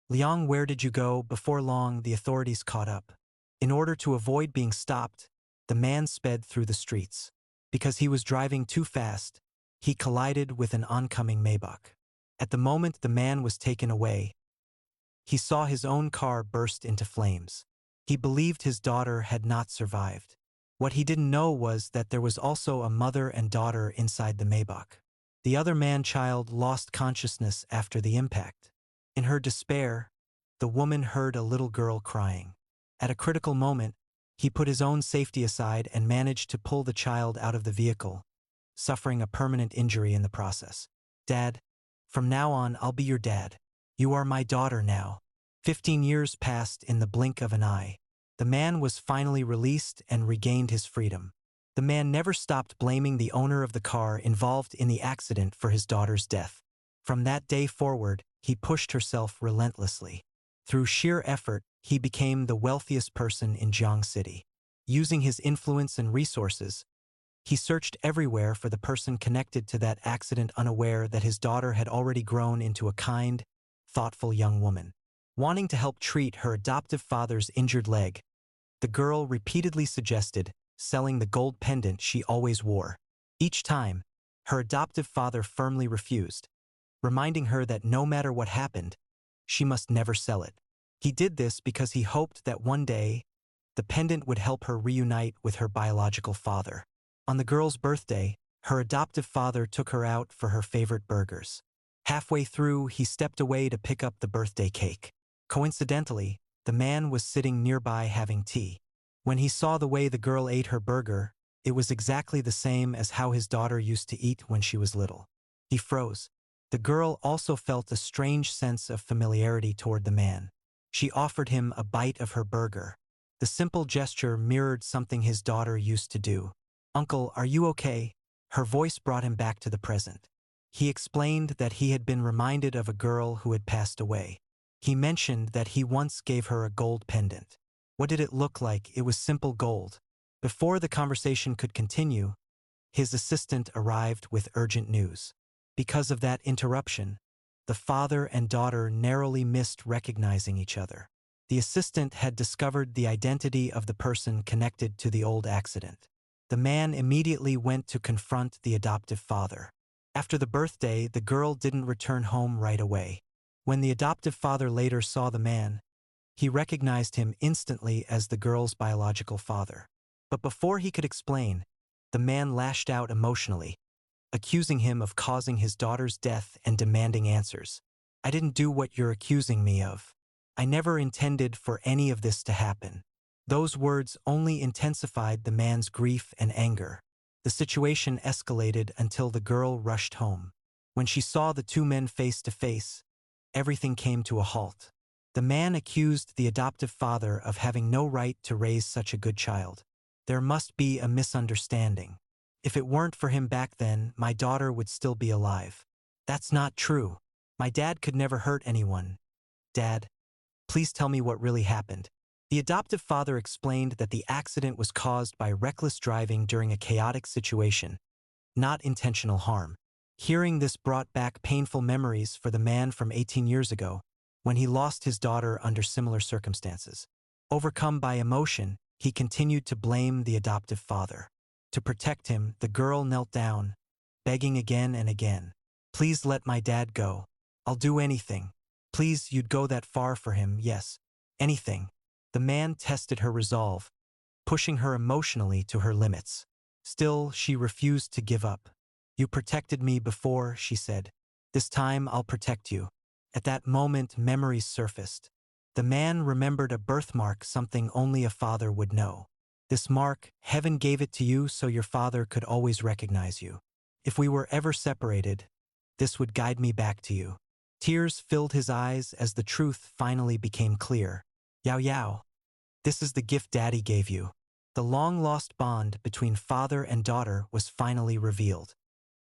Liang, where did you go?" Before long, the authorities caught up. In order to avoid being stopped, the man sped through the streets. Because he was driving too fast, he collided with an oncoming Maybach. At the moment the man was taken away, he saw his own car burst into flames. He believed his daughter had not survived. What he didn't know was that there was also a mother and daughter inside the Maybach. The other man-child lost consciousness after the impact. In her despair, the woman heard a little girl crying. At a critical moment, he put his own safety aside and managed to pull the child out of the vehicle, suffering a permanent injury in the process. "Dad, from now on I'll be your dad. You are my daughter now." 15 years passed in the blink of an eye. The man was finally released and regained his freedom. The man never stopped blaming the owner of the car involved in the accident for his daughter's death. From that day forward, he pushed himself relentlessly. Through sheer effort, he became the wealthiest person in Jiang City. Using his influence and resources, he searched everywhere for the person connected to that accident, unaware that his daughter had already grown into a kind, thoughtful young woman. Wanting to help treat her adoptive father's injured leg, the girl repeatedly suggested selling the gold pendant she always wore. Each time, her adoptive father firmly refused, reminding her that no matter what happened, she must never sell it. He did this because he hoped that one day, the pendant would help her reunite with her biological father. On the girl's birthday, her adoptive father took her out for her favorite burgers. Halfway through, he stepped away to pick up the birthday cake. Coincidentally, the man was sitting nearby having tea. When he saw the way the girl ate her burger, it was exactly the same as how his daughter used to eat when she was little. He froze. The girl also felt a strange sense of familiarity toward the man. She offered him a bite of her burger. The simple gesture mirrored something his daughter used to do. "Uncle, are you okay?" Her voice brought him back to the present. He explained that he had been reminded of a girl who had passed away. He mentioned that he once gave her a gold pendant. What did it look like? It was simple gold. Before the conversation could continue, his assistant arrived with urgent news. Because of that interruption, the father and daughter narrowly missed recognizing each other. The assistant had discovered the identity of the person connected to the old accident. The man immediately went to confront the adoptive father. After the birthday, the girl didn't return home right away. When the adoptive father later saw the man, he recognized him instantly as the girl's biological father. But before he could explain, the man lashed out emotionally, accusing him of causing his daughter's death and demanding answers. "I didn't do what you're accusing me of. I never intended for any of this to happen." Those words only intensified the man's grief and anger. The situation escalated until the girl rushed home. When she saw the two men face to face, everything came to a halt. The man accused the adoptive father of having no right to raise such a good child. "There must be a misunderstanding. If it weren't for him back then, my daughter would still be alive." "That's not true. My dad could never hurt anyone." "Dad, please tell me what really happened." The adoptive father explained that the accident was caused by reckless driving during a chaotic situation, not intentional harm. Hearing this brought back painful memories for the man from 18 years ago, when he lost his daughter under similar circumstances. Overcome by emotion, he continued to blame the adoptive father. To protect him, the girl knelt down, begging again and again. "Please let my dad go. I'll do anything. Please, you'd go that far for him, yes. Anything." The man tested her resolve, pushing her emotionally to her limits. Still, she refused to give up. "You protected me before," she said. "This time I'll protect you." At that moment, memories surfaced. The man remembered a birthmark, something only a father would know. "This mark, heaven gave it to you so your father could always recognize you. If we were ever separated, this would guide me back to you." Tears filled his eyes as the truth finally became clear. "Yao Yao, this is the gift Daddy gave you." The long-lost bond between father and daughter was finally revealed.